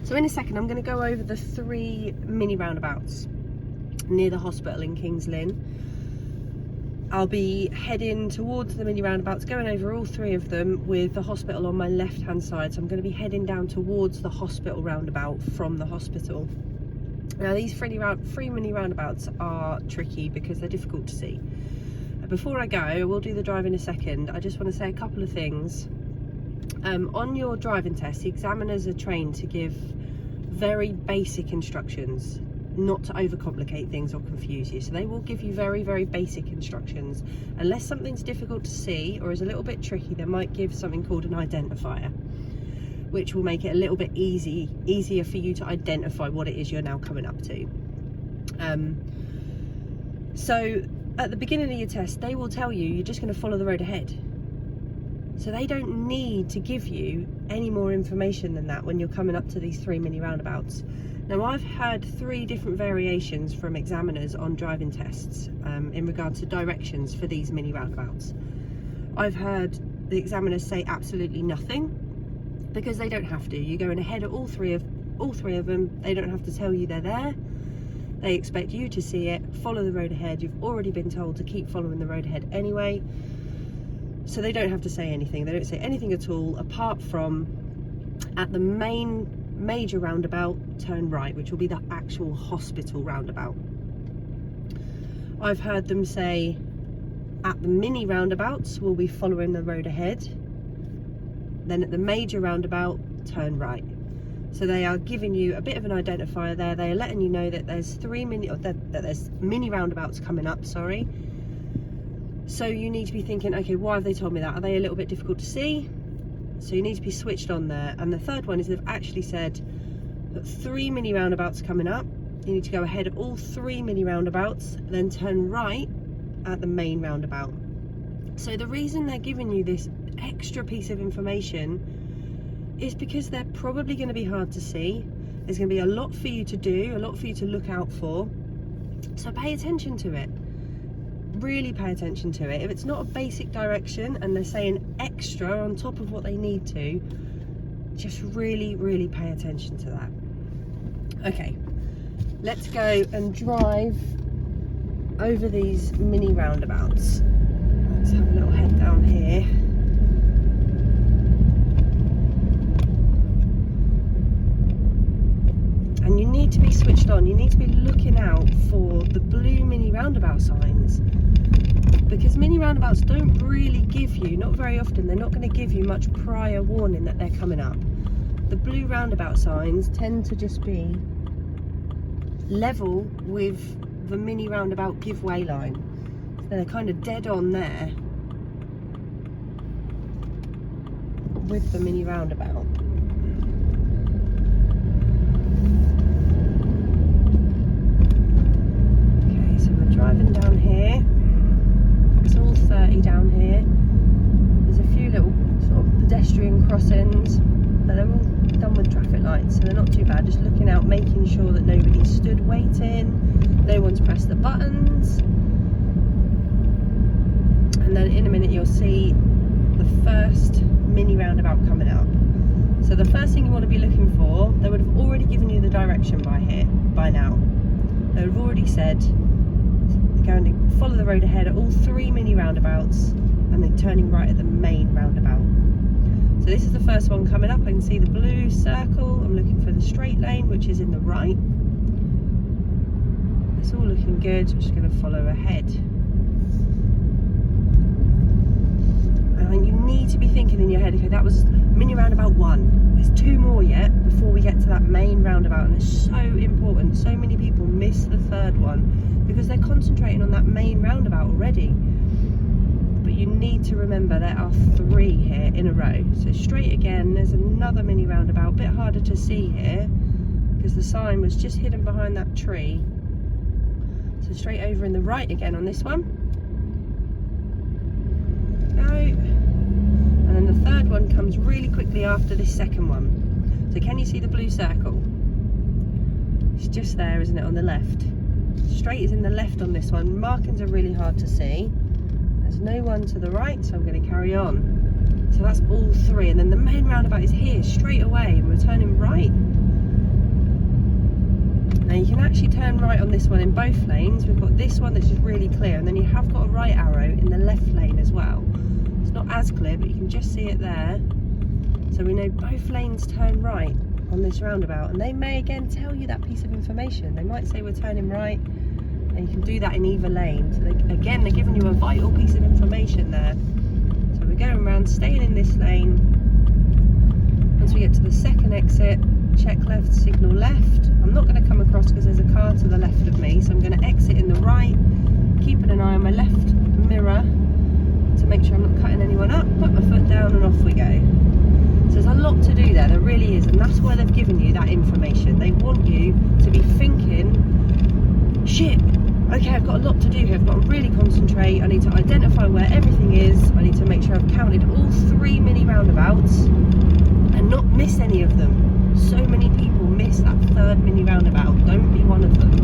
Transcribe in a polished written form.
So in a second, I'm going to go over the 3 mini roundabouts near the hospital in Kings Lynn. I'll be heading towards the mini roundabouts, going over all 3 of them with the hospital on my left hand side. So I'm going to be heading down towards the hospital roundabout from the hospital. Now these 3 mini roundabouts are tricky because they're difficult to see. Before I go, we'll do the drive in a second. I just want to say a couple of things. On your driving test, the examiners are trained to give very basic instructions, not to overcomplicate things or confuse you. So they will give you very, very basic instructions. Unless something's difficult to see or is a little bit tricky, they might give something called an identifier, which will make it a little bit easier for you to identify what it is you're now coming up to. So at the beginning of your test, they will tell you you're just going to follow the road ahead. So they don't need to give you any more information than that when you're coming up to these 3 mini roundabouts. Now I've had 3 different variations from examiners on driving tests in regard to directions for these mini roundabouts. I've heard the examiners say absolutely nothing because they don't have to. You're going ahead at all three of them. They don't have to tell you they're there. They expect you to see it, follow the road ahead. You've already been told to keep following the road ahead anyway. So they don't have to say anything. They don't say anything at all, apart from at the major roundabout, turn right, which will be the actual hospital roundabout. I've heard them say at the mini roundabouts, we'll be following the road ahead. Then at the major roundabout, turn right. So they are giving you a bit of an identifier there. They are letting you know that there's there's mini roundabouts coming up, sorry. So you need to be thinking, okay, why have they told me that? Are they a little bit difficult to see? So you need to be switched on there. And the third one is they've actually said that 3 mini roundabouts coming up. You need to go ahead at all 3 mini roundabouts, then turn right at the main roundabout. So the reason they're giving you this extra piece of information is because they're probably going to be hard to see. There's going to be a lot for you to do, a lot for you to look out for. So pay attention to it. Really pay attention to it. If it's not a basic direction and they're saying extra on top of what they need to, just really, really pay attention to that. Okay, let's go and drive over these mini roundabouts. Let's have a little head down here. And you need to be switched on. You need to be looking out for the blue mini roundabout signs, because mini roundabouts don't really give you, not very often, they're not going to give you much prior warning that they're coming up. The blue roundabout signs tend to just be level with the mini roundabout giveaway line. So they're kind of dead on there with the mini roundabout. Driving down here, it's all 30 down here. There's a few little sort of pedestrian crossings, but they're all done with traffic lights, so they're not too bad. Just looking out, making sure that nobody's stood waiting, no one's pressed the buttons. And then in a minute you'll see the first mini roundabout coming up. So the first thing you want to be looking for, they would have already given you the direction by now. They would have already said going to follow the road ahead at all 3 mini roundabouts and then turning right at the main roundabout. So this is the first one coming up. I can see the blue circle. I'm looking for the straight lane, which is in the right. It's all looking good. I'm just going to follow ahead. And you need to be thinking in your head, okay, that was mini roundabout 1. There's 2 more yet before we get to that main roundabout, and it's so important. So many people miss the 3rd one because they're concentrating on that main roundabout already. But you need to remember there are 3 here in a row. So straight again, there's another mini roundabout, a bit harder to see here because the sign was just hidden behind that tree. So straight over in the right again on this one. Go. And then the 3rd one comes really quickly after this 2nd one. So can you see the blue circle? It's just there, isn't it, on the left? Straight is in the left on this one. Markings are really hard to see. There's no one to the right, so I'm going to carry on. So that's all 3, and then the main roundabout is here straight away, and we're turning right. actually turn right on this one in both lanes. We've got this one that's just really clear, and then you have got a right arrow in the left lane as well. It's not as clear, but you can just see it there. So we know both lanes turn right on this roundabout, and they may again tell you that piece of information. They might say we're turning right, and you can do that in either lane. So again, they're giving you a vital piece of information there. So we're going around, staying in this lane. Once we get to the second exit, check left, signal left. I'm not going to come across because there's a car to the left of me, so I'm going to exit in the right, keeping an eye on my left mirror to make sure I'm not cutting anyone up, put my foot down and off we go. So there's a lot to do there, there really is, and that's why they've given you that information. They want you to be thinking, shit, okay, I've got a lot to do here, I've got to really concentrate, I need to identify where everything is, I need to make sure I've counted all 3 mini roundabouts and not miss any of them. So many people miss that 3rd mini roundabout. Don't be one of them.